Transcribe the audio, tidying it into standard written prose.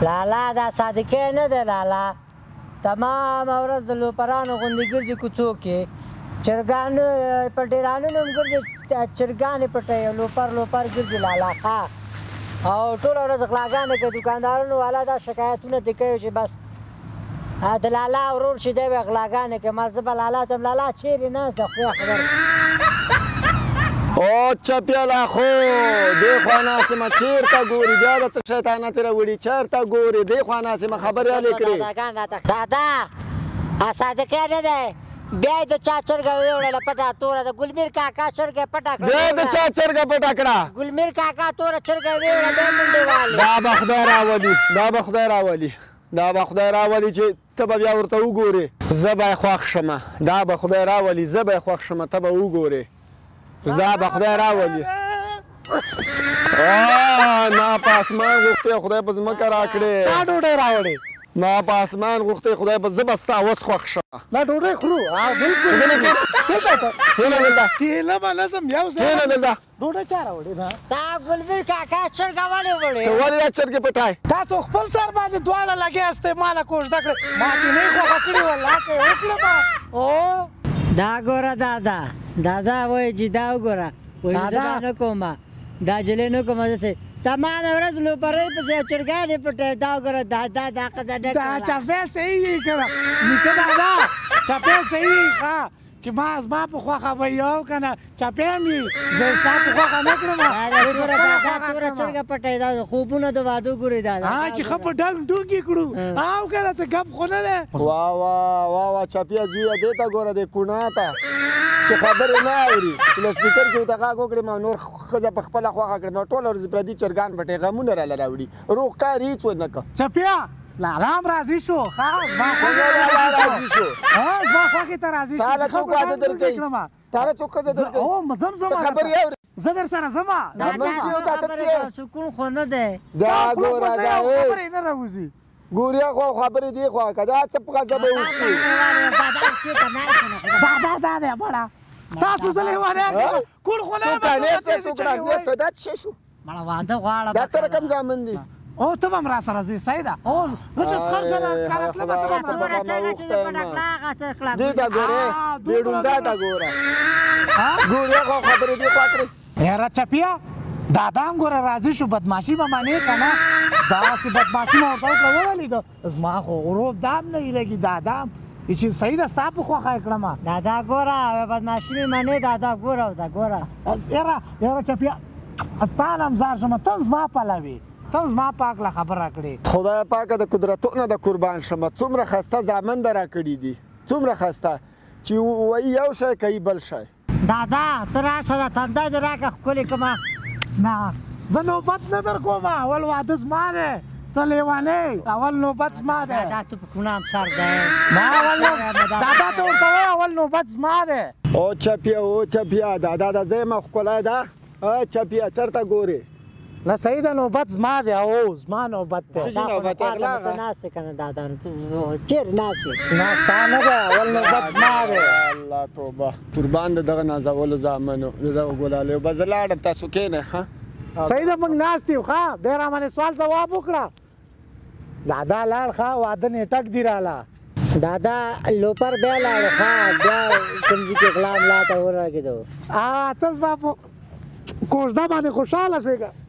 لالا دا صادقې نه دی لالا تمام ورځ د لوپرانو غوندې ګرځي کوڅو کې چرګان په ډیرانونو هم ګرځي چرګانې پټوي لوپر ګرځي لالا ښه او ټوله ورځ غلاګانې کوي دوکاندارانو والا دا شکایتونه دې کوي چې بس د لالا ورور چې دی به غلاګانې کوي ما زه به لالا ته لالا چیرې ناسته خدای خبر او چپیالا خو دې خوا ناسمه چېرته ګوري بیا د څه شیطانت راوړي چېرته ګوري دې خوا ناسمه خبرې هلې کړې دادا صادقې نه دی بیا یې د چا چرګه ویوړله پټه توره د ګلمیر کاکا چرګه پټه کړه بیا د چا چرګه پټه کړه ګلمیر کاکا توره چرګه ویوړه بیا منډې والې دا به خدای راولي دا به خدای راولي چې ته به بیا ورته وګورې زه به یې خوښ شمه دا به خدای راولي زه به یې خوښ شمه ته به وګورې دا به خدای راولي ما په اسمان غوښتې خدای په ځمکه راکړې چا ډوډۍ راوړې ما په اسمان غوښتې خدای په زه به ستا اوس خوښ شم دا ډوډۍ خورو بلکل کېله به نظم یو ځای ډوډۍ چا راوړې ده دا ګلمیر کاکا چرګه ولې وړې ته ولې دا چرګې پټای تاسو خپل سر باندې دواړه لګیاستئ ماله کوژده کړې ما چې نه یې خوښه کړې وه لاکه یې وکړه او دا ګوره دادا وایي چې دا وګوره وایي زه دا نه کوم دا جلې نه کوم داسې تمام ورځ لوپرۍ پسې چرګانې پټوي دا وګوره دا ښځه ډېر دا چپې صحیح یې کړه نیکه دادا چپې صحیح ښه چې ما زما په خوښه به یو که نه چپې هم یي زه ستا په خوښه نه کړم توره چرګه پټوي دا خوبونه د واده ګورې دا چې ښه په ډنګ ډونګ یې کړو او که نه څه ګپ خو نه دی واه چپیا زویه دې ته ګوره دې کوڼا ته چې خبرې نه اوري چې له سپیکر کې ورته غږ وکړې ما نور ښځه په خپله خوښه کړې ما ټوله ورځ پردي چرګان پټې غمونه راله راوړي روغ کار هېڅ ونه کړه چپیا لالا هم راضي شو زما خوښې ته راضي شو تاله څوک واده درکوي تاله څوک ښځه درکوي او ځم خبرې اورې زه در سره ځمه سکون خو نه دی دا ګوره خبرې نه راوځي ګوریا خو خبرې دی خوا که دا څه په غضب به وکړي دا دی بړه تاسو زه لیوانی کوڼ خو نه دا څه شو مړه واده غواړه دا څه رقم زامن دي او ته به هم را سره ځې صحیح ده او زه چې خر سره کاره تلم ته به دې ته ګورې دې ډونډا ته ګوره ګوریا خو خبرې دی خوا کړې یاره چپیا دادا هم ګوره راضي شو بدماشي به منې که نه داسې بدماشي مې ورته وکړه وولیده زما خو غروب دا هم نه هیرېږي دادا هم چې صحیح ده ستا په خوښه یې کړم دادا ګوره بدماشي مې منې دادا ګوره یاره چپیا تا نه هم زار شمه ته زما پلوي ته زما پاک له خبره کړې خدای پاکه د قدرتونو د قربان شمه څومره ښایسته زامن در راکړي دي څومره ښایسته چې وایي یو شی کوي بل شی دادا ته راشه دا تندی دې راکړه ښکلې کړمه نه زه نوبت نه در کوم اول واده زما دی ته لیوانې اول نوبت زما دی دا ته په کوڼه امسر دی دادا ته ورته وایه اول نوبت زما دی او چپیا دادا دا زه یم ښکلی ده چپیا چېرته ګورې نه صحیح ده نوبت زما دی او زما نوبت دی ته ناستې که نه دادا چېرې ناستې نه ستا نه دی اول نوبت زما دی الله توبه قربان د دغه نازولو زامنو د دغه ګلالیو به زه لاړم تاسو کښېنئ ښه صحیح ده موږ ناست یو ښه بیا را باندې سوال ځواب وکړه دادا لاړ ښه واده نیټک دي راله دادا لوپر بیا لاړو ښه بیا کوم ځای کې غلا ملا ته ورغېدو ته زما په کوژده باندې خوشحاله شوې که